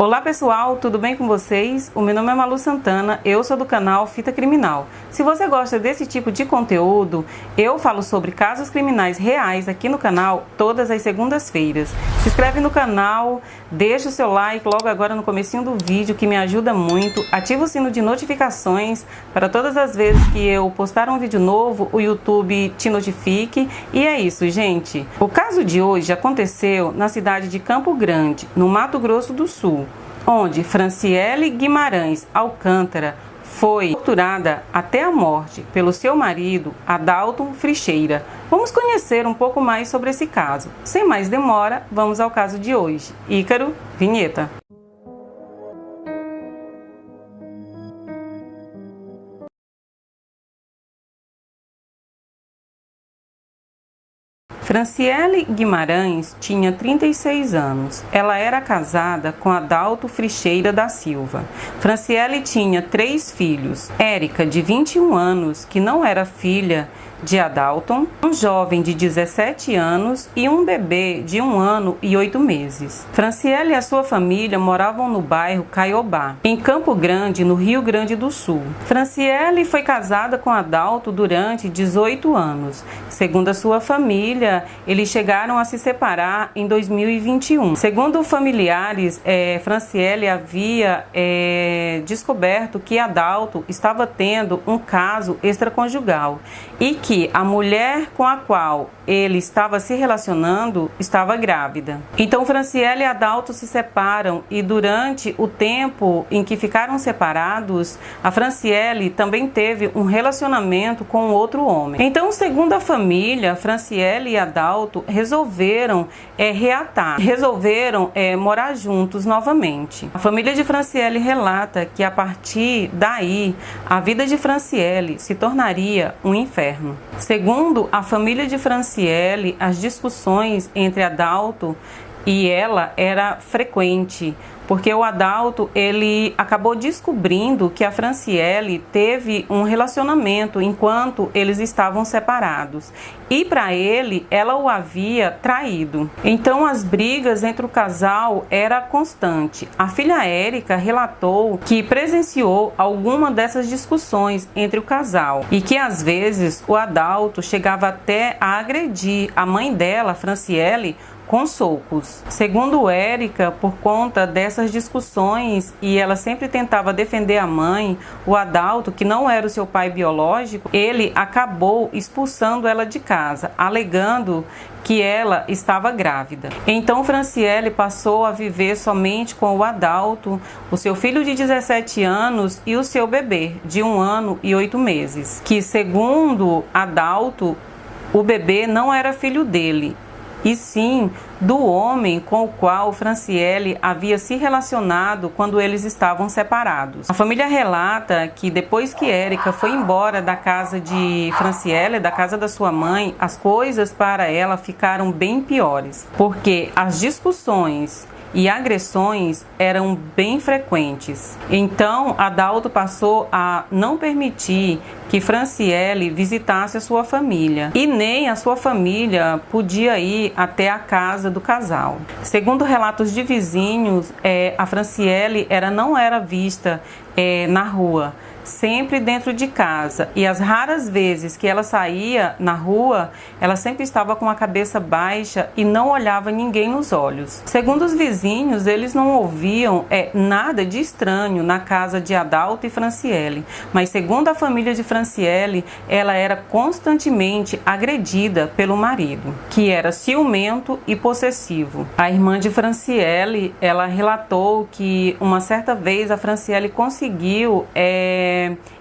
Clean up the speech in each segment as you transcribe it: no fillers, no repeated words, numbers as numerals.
Olá pessoal, tudo bem com vocês? O meu nome é Malu Santana, eu sou do canal Fita Criminal. Se você gosta desse tipo de conteúdo, eu falo sobre casos criminais reais aqui no canal todas as segundas-feiras. Se inscreve no canal, deixa o seu like logo agora no comecinho do vídeo que me ajuda muito. Ativa o sino de notificações para todas as vezes que eu postar um vídeo novo, o YouTube te notifique. E é isso, gente. O caso de hoje aconteceu na cidade de Campo Grande, no Mato Grosso do Sul, onde Franciele Guimarães Alcântara foi torturada até a morte pelo seu marido, Adalton Fricheira. Vamos conhecer um pouco mais sobre esse caso. Sem mais demora, vamos ao caso de hoje. Ícaro, vinheta. Franciele Guimarães tinha 36 anos. Ela era casada com Adalto Fricheira da Silva. Franciele tinha 3 filhos. Érica, de 21 anos, que não era filha de Adalton, um jovem de 17 anos e um bebê de 1 ano e 8 meses. Franciele e a sua família moravam no bairro Caiobá, em Campo Grande, no Rio Grande do Sul. Franciele foi casada com Adalto durante 18 anos. Segundo a sua família, eles chegaram a se separar em 2021. Segundo familiares, Franciele havia descoberto que Adalto estava tendo um caso extraconjugal e que a mulher com a qual ele estava se relacionando estava grávida. Então Franciele e Adalto se separam e durante o tempo em que ficaram separados, a Franciele também teve um relacionamento com outro homem. Então, segundo a família, Franciele e Adalto resolveram reatar, morar juntos novamente. A família de Franciele relata que a partir daí, a vida de Franciele se tornaria um inferno. Segundo a família de Franciele, as discussões entre Adalto e ela era frequente, porque o Adalto ele acabou descobrindo que a Franciele teve um relacionamento enquanto eles estavam separados e para ele ela o havia traído. Então as brigas entre o casal era constante. A filha Érica relatou que presenciou alguma dessas discussões entre o casal e que às vezes o Adalto chegava até a agredir a mãe dela, Franciele, com socos. Segundo Érica, por conta dessas discussões e ela sempre tentava defender a mãe, o Adalto, que não era o seu pai biológico, ele acabou expulsando ela de casa, alegando que ela estava grávida. Então Franciele passou a viver somente com o Adalto, o seu filho de 17 anos e o seu bebê de 1 ano e 8 meses, que segundo Adalto, o bebê não era filho dele, e sim do homem com o qual Franciele havia se relacionado quando eles estavam separados. A família relata que depois que Érica foi embora da casa de Franciele, da casa da sua mãe, as coisas para ela ficaram bem piores, porque as discussões e agressões eram bem frequentes. Então, Adalto passou a não permitir que Franciele visitasse a sua família e nem a sua família podia ir até a casa do casal. Segundo relatos de vizinhos, a Franciele não era vista na rua, sempre dentro de casa, e as raras vezes que ela saía na rua, ela sempre estava com a cabeça baixa e não olhava ninguém nos olhos. Segundo os vizinhos, eles não ouviam nada de estranho na casa de Adalto e Franciele, mas segundo a família de Franciele, ela era constantemente agredida pelo marido, que era ciumento e possessivo. A irmã de Franciele, ela relatou que uma certa vez a Franciele conseguiu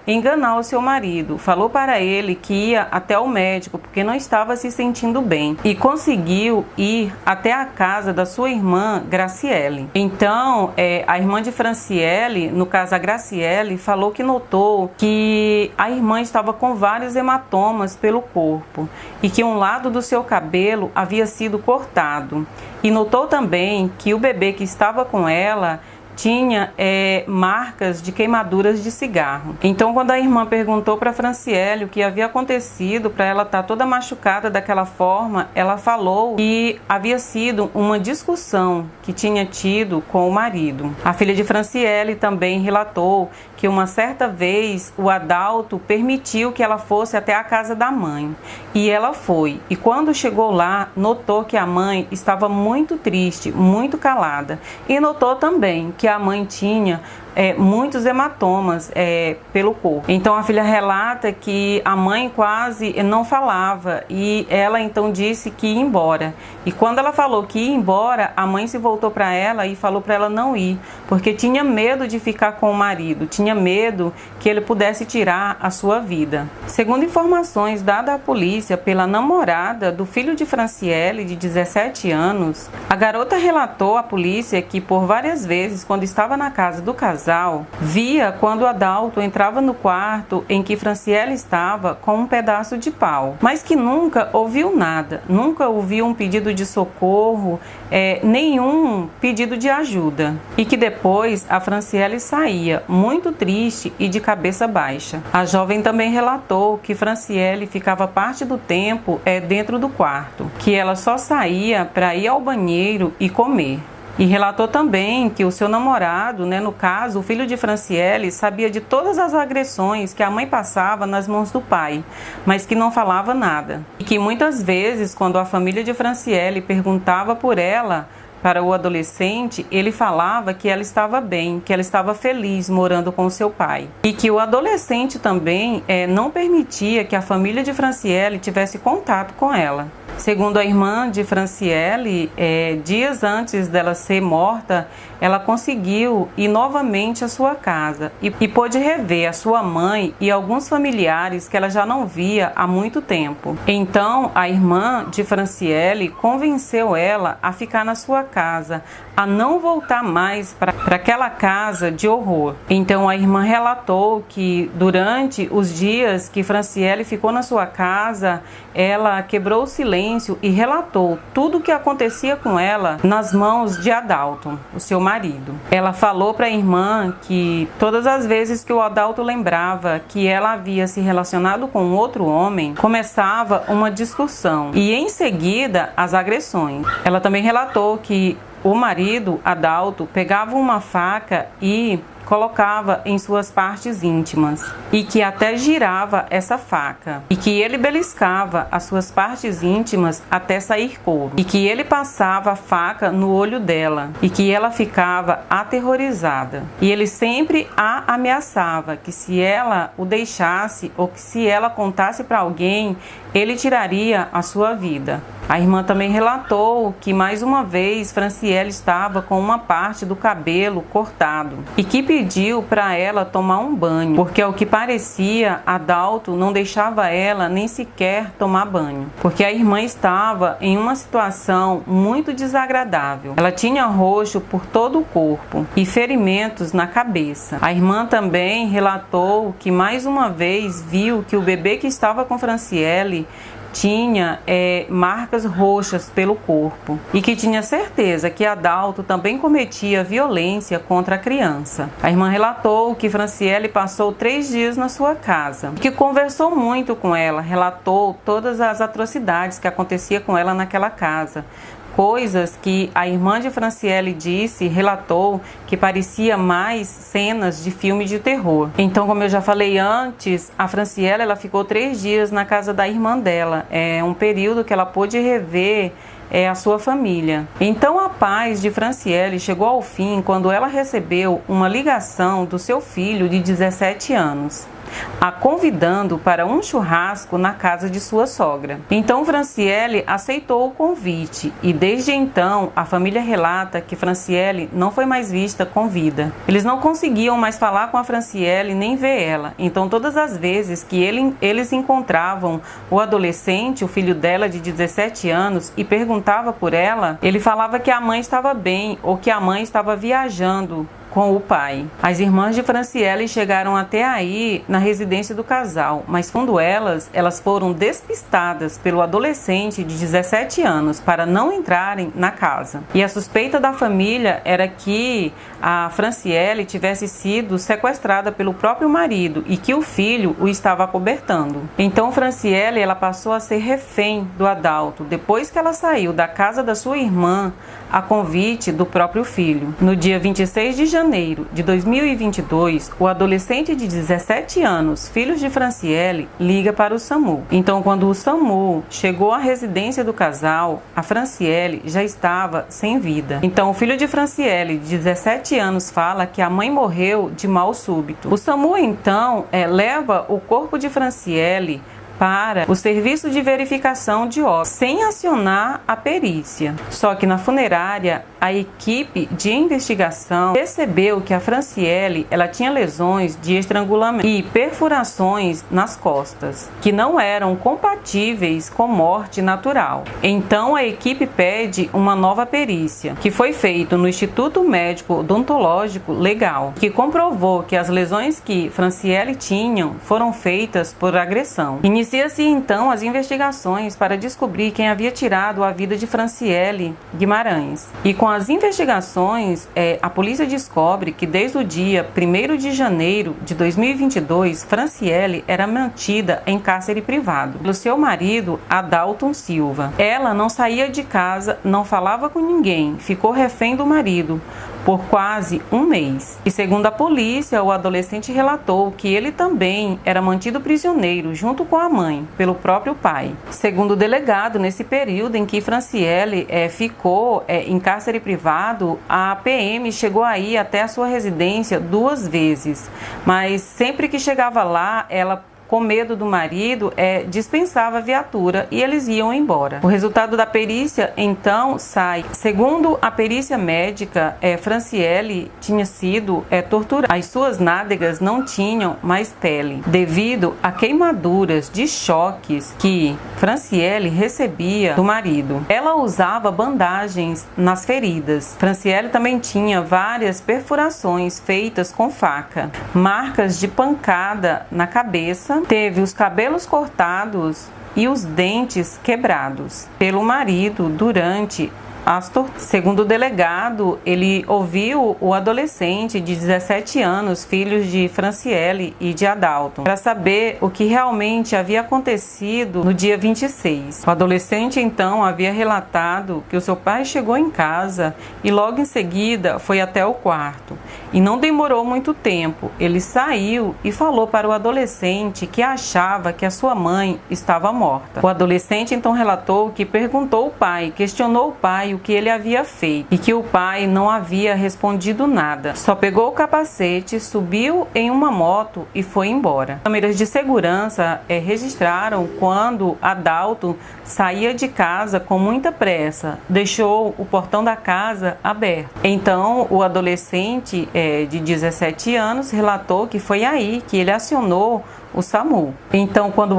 enganar o seu marido, falou para ele que ia até o médico porque não estava se sentindo bem e conseguiu ir até a casa da sua irmã Graciele. Então a irmã de Franciele, no caso a Graciele, falou que notou que a irmã estava com vários hematomas pelo corpo e que um lado do seu cabelo havia sido cortado, e notou também que o bebê que estava com ela tinha marcas de queimaduras de cigarro. Então, quando a irmã perguntou para Franciele o que havia acontecido para ela estar toda machucada daquela forma, ela falou que havia sido uma discussão que tinha tido com o marido. A filha de Franciele também relatou que uma certa vez o Adalto permitiu que ela fosse até a casa da mãe. E ela foi. E quando chegou lá, notou que a mãe estava muito triste, muito calada. E notou também que a mãe tinha muitos hematomas pelo corpo. Então a filha relata que a mãe quase não falava e ela então disse que ia embora. E quando ela falou que ia embora, a mãe se voltou para ela e falou para ela não ir, porque tinha medo de ficar com o marido, tinha medo que ele pudesse tirar a sua vida. Segundo informações dadas à polícia pela namorada do filho de Franciele, de 17 anos, a garota relatou à polícia que por várias vezes, quando estava na casa do casal, via quando o Adalto entrava no quarto em que Franciele estava com um pedaço de pau, mas que nunca ouviu nada, nunca ouviu um pedido de socorro, nenhum pedido de ajuda, e que depois a Franciele saía muito triste e de cabeça baixa. A jovem também relatou que Franciele ficava parte do tempo dentro do quarto, que ela só saía para ir ao banheiro e comer. E relatou também que o seu namorado, no caso, o filho de Franciele, sabia de todas as agressões que a mãe passava nas mãos do pai, mas que não falava nada. E que muitas vezes, quando a família de Franciele perguntava por ela para o adolescente, ele falava que ela estava bem, que ela estava feliz morando com seu pai. E que o adolescente também não permitia que a família de Franciele tivesse contato com ela. Segundo a irmã de Franciele, dias antes dela ser morta, ela conseguiu ir novamente à sua casa e pôde rever a sua mãe e alguns familiares que ela já não via há muito tempo. Então, a irmã de Franciele convenceu ela a ficar na sua casa, a não voltar mais para aquela casa de horror. Então, a irmã relatou que durante os dias que Franciele ficou na sua casa, ela quebrou o silêncio e relatou tudo o que acontecia com ela nas mãos de Adalto, o seu marido. Ela falou para a irmã que todas as vezes que o Adalto lembrava que ela havia se relacionado com outro homem, começava uma discussão e em seguida as agressões. Ela também relatou que o marido, Adalto, pegava uma faca e colocava em suas partes íntimas e que até girava essa faca e que ele beliscava as suas partes íntimas até sair couro e que ele passava a faca no olho dela e que ela ficava aterrorizada e ele sempre a ameaçava que se ela o deixasse ou que se ela contasse para alguém, ele tiraria a sua vida. A irmã também relatou que mais uma vez Franciele estava com uma parte do cabelo cortado e que pediu para ela tomar um banho, porque ao que parecia Adalto não deixava ela nem sequer tomar banho, porque a irmã estava em uma situação muito desagradável. Ela tinha roxo por todo o corpo e ferimentos na cabeça. A irmã também relatou que mais uma vez viu que o bebê que estava com Franciele tinha marcas roxas pelo corpo e que tinha certeza que Adalto também cometia violência contra a criança. A irmã relatou que Franciele passou 3 dias na sua casa, que conversou muito com ela, relatou todas as atrocidades que acontecia com ela naquela casa. Coisas que a irmã de Franciele relatou que parecia mais cenas de filme de terror. Então, como eu já falei antes, a Franciele ela ficou 3 dias na casa da irmã dela. É um período que ela pôde rever a sua família. Então a paz de Franciele chegou ao fim quando ela recebeu uma ligação do seu filho de 17 anos. A convidando para um churrasco na casa de sua sogra. Então Franciele aceitou o convite e desde então a família relata que Franciele não foi mais vista com vida. Eles não conseguiam mais falar com a Franciele nem ver ela. Então todas as vezes que eles encontravam o adolescente, o filho dela de 17 anos, e perguntava por ela, ele falava que a mãe estava bem ou que a mãe estava viajando com o pai. As irmãs de Franciele chegaram até aí na residência do casal, mas segundo elas foram despistadas pelo adolescente de 17 anos para não entrarem na casa. E a suspeita da família era que a Franciele tivesse sido sequestrada pelo próprio marido e que o filho o estava acobertando. Então Franciele ela passou a ser refém do Adalto depois que ela saiu da casa da sua irmã a convite do próprio filho. No dia 26 de janeiro de 2022, o adolescente de 17 anos, filho de Franciele, liga para o SAMU. Então, quando o SAMU chegou à residência do casal, a Franciele já estava sem vida. Então, o filho de Franciele, de 17 anos, fala que a mãe morreu de mal súbito. O SAMU, então, leva o corpo de Franciele para o serviço de verificação de óbitos, sem acionar a perícia. Só que na funerária, a equipe de investigação percebeu que a Franciele ela tinha lesões de estrangulamento e perfurações nas costas, que não eram compatíveis com morte natural. Então a equipe pede uma nova perícia, que foi feita no Instituto Médico Odontológico Legal, que comprovou que as lesões que Franciele tinham foram feitas por agressão. Inicia-se então as investigações para descobrir quem havia tirado a vida de Franciele Guimarães. E com as investigações, a polícia descobre que desde o dia 1º de janeiro de 2022, Franciele era mantida em cárcere privado pelo seu marido, Adalton Silva. Ela não saía de casa, não falava com ninguém, ficou refém do marido por quase um mês. E segundo a polícia, o adolescente relatou que ele também era mantido prisioneiro junto com a mãe, pelo próprio pai. Segundo o delegado, nesse período em que Franciele ficou em cárcere privado, a PM chegou aí até a sua residência 2 vezes, mas sempre que chegava lá, ela, com medo do marido, dispensava a viatura e eles iam embora. O resultado da perícia, então, sai. Segundo a perícia médica, Franciele tinha sido torturada. As suas nádegas não tinham mais pele, devido a queimaduras de choques que Franciele recebia do marido. Ela usava bandagens nas feridas. Franciele também tinha várias perfurações feitas com faca, marcas de pancada na cabeça, teve os cabelos cortados e os dentes quebrados pelo marido durante as torturas. Segundo o delegado, ele ouviu o adolescente de 17 anos, filhos de Franciele e de Adalton, para saber o que realmente havia acontecido no dia 26. O adolescente, então, havia relatado que o seu pai chegou em casa e logo em seguida foi até o quarto. E não demorou muito tempo, ele saiu e falou para o adolescente que achava que a sua mãe estava morta. O adolescente então relatou que perguntou ao pai, questionou o pai o que ele havia feito e que o pai não havia respondido nada. Só pegou o capacete, subiu em uma moto e foi embora. Câmeras de segurança registraram quando Adalton saía de casa com muita pressa, deixou o portão da casa aberto. Então o adolescente de 17 anos relatou que foi aí que ele acionou o SAMU. Então, quando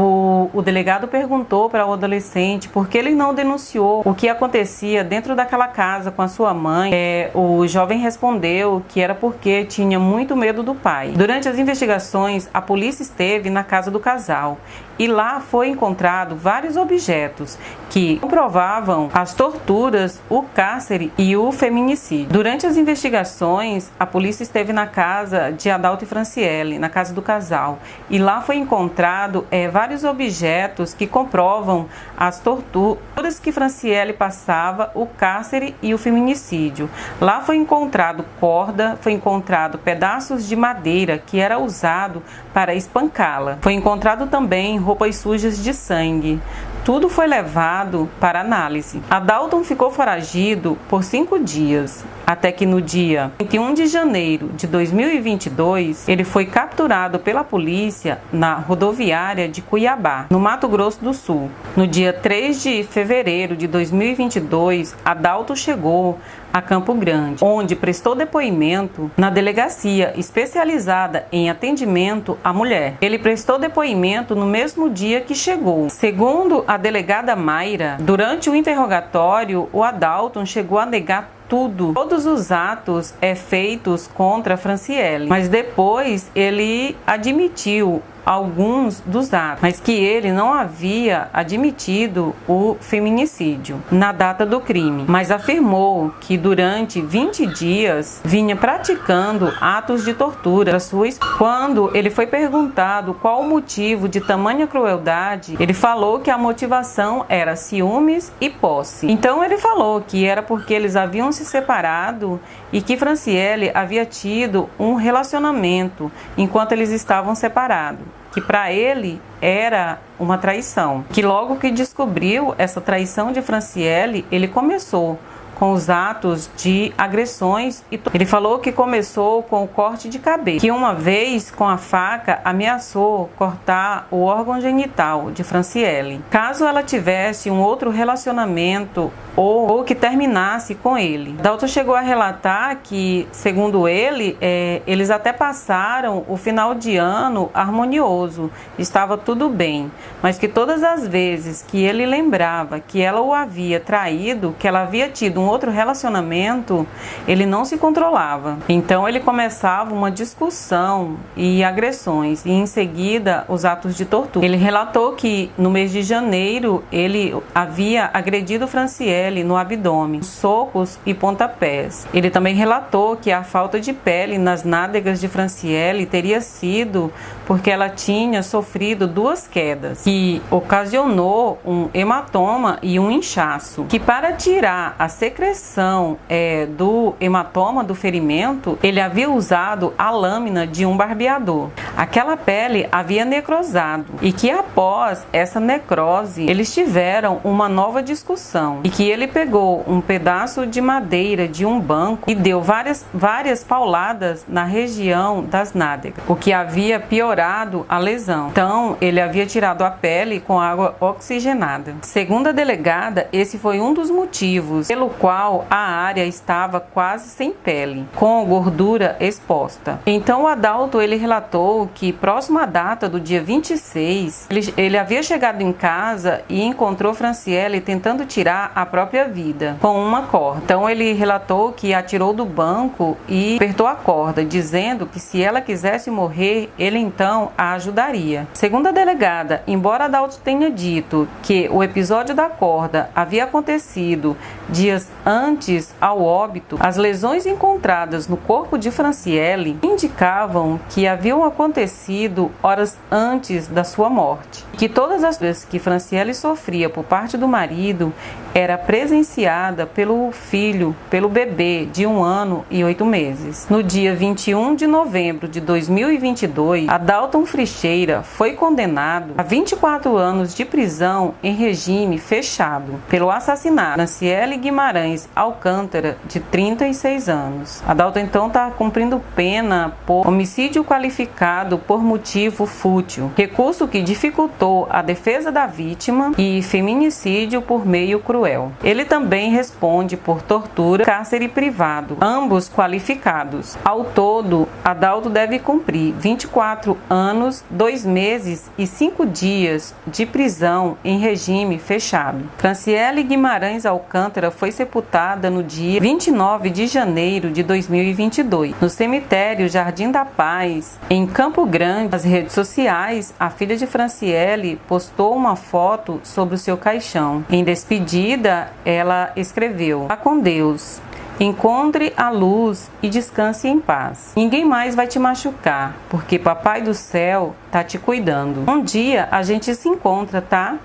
o delegado perguntou para o adolescente por que ele não denunciou o que acontecia dentro daquela casa com a sua mãe, o jovem respondeu que era porque tinha muito medo do pai. Durante as investigações, a polícia esteve na casa do casal e lá foi encontrado vários objetos que comprovavam as torturas, o cárcere e o feminicídio. Durante as investigações, a polícia esteve na casa de Adalto e Franciele, na casa do casal, e lá foi encontrado vários objetos que comprovam as torturas que Franciele passava, o cárcere e o feminicídio. Lá foi encontrado corda, foi encontrado pedaços de madeira que era usado para espancá-la. Foi encontrado também roupas sujas de sangue. Tudo foi levado para análise. Adalton ficou foragido por 5 dias, até que no dia 21 de janeiro de 2022, ele foi capturado pela polícia na rodoviária de Cuiabá, no Mato Grosso do Sul. No dia 3 de fevereiro de 2022, Adalton chegou a Campo Grande, onde prestou depoimento na delegacia especializada em atendimento à mulher. Ele prestou depoimento no mesmo dia que chegou. Segundo a delegada Mayra, durante o interrogatório, o Adalton chegou a negar todos os atos feitos contra Franciele, mas depois ele admitiu alguns dos atos, mas que ele não havia admitido o feminicídio na data do crime, mas afirmou que durante 20 dias vinha praticando atos de tortura. Quando ele foi perguntado qual o motivo de tamanha crueldade, ele falou que a motivação era ciúmes e posse. Então ele falou que era porque eles haviam se separado e que Franciele havia tido um relacionamento enquanto eles estavam separados, que para ele era uma traição, que logo que descobriu essa traição de Franciele, ele começou com os atos de agressões. Ele falou que começou com o corte de cabelo, que uma vez com a faca ameaçou cortar o órgão genital de Franciele, caso ela tivesse um outro relacionamento ou que terminasse com ele. Adalton chegou a relatar que, segundo ele, eles até passaram o final de ano harmonioso, estava tudo bem, mas que todas as vezes que ele lembrava que ela o havia traído, que ela havia tido um outro relacionamento, ele não se controlava. Então ele começava uma discussão e agressões, e em seguida os atos de tortura. Ele relatou que no mês de janeiro ele havia agredido Franciele no abdômen, socos e pontapés. Ele também relatou que a falta de pele nas nádegas de Franciele teria sido porque ela tinha sofrido 2 quedas, que ocasionou um hematoma e um inchaço, que para tirar a secreção do hematoma, do ferimento, ele havia usado a lâmina de um barbeador. Aquela pele havia necrosado e que após essa necrose eles tiveram uma nova discussão e que ele pegou um pedaço de madeira de um banco e deu várias pauladas na região das nádegas, o que havia piorado a lesão. Então ele havia tirado a pele com água oxigenada. Segundo a delegada, esse foi um dos motivos pelo qual a área estava quase sem pele, com gordura exposta. Então o Adalton ele relatou que próximo à data do dia 26, ele havia chegado em casa e encontrou Franciele tentando tirar a própria vida com uma corda. Então ele relatou que a tirou do banco e apertou a corda, dizendo que se ela quisesse morrer, ele então a ajudaria. Segundo a delegada, embora Adalton tenha dito que o episódio da corda havia acontecido dias antes ao óbito, as lesões encontradas no corpo de Franciele indicavam que haviam acontecido horas antes da sua morte, que todas as vezes que Franciele sofria por parte do marido era presenciada pelo filho, pelo bebê de 1 ano e 8 meses. No dia 21 de novembro de 2022, Adalton Fricheira foi condenado a 24 anos de prisão em regime fechado pelo assassinato de Franciele Guimarães Alcântara, de 36 anos. Adalton então está cumprindo pena por homicídio qualificado por motivo fútil, recurso que dificultou a defesa da vítima, e feminicídio por meio cruel. Ele também responde por tortura, cárcere privado, ambos qualificados. Ao todo, Adalton deve cumprir 24 anos, 2 meses e 5 dias de prisão em regime fechado. Franciele Guimarães Alcântara foi sepultada no dia 29 de janeiro de 2022, no cemitério Jardim da Paz, em Campo Grande. Nas redes sociais, a filha de Franciele postou uma foto sobre o seu caixão. Em despedida, ela escreveu: "Vá com Deus. Encontre a luz e descanse em paz. Ninguém mais vai te machucar, porque Papai do Céu tá te cuidando. Um dia a gente se encontra, tá?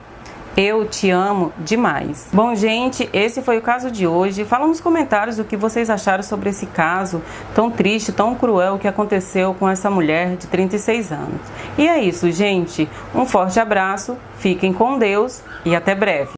Eu te amo demais." Bom, gente, esse foi o caso de hoje. Fala nos comentários o que vocês acharam sobre esse caso tão triste, tão cruel que aconteceu com essa mulher de 36 anos. E é isso, gente. Um forte abraço, fiquem com Deus e até breve.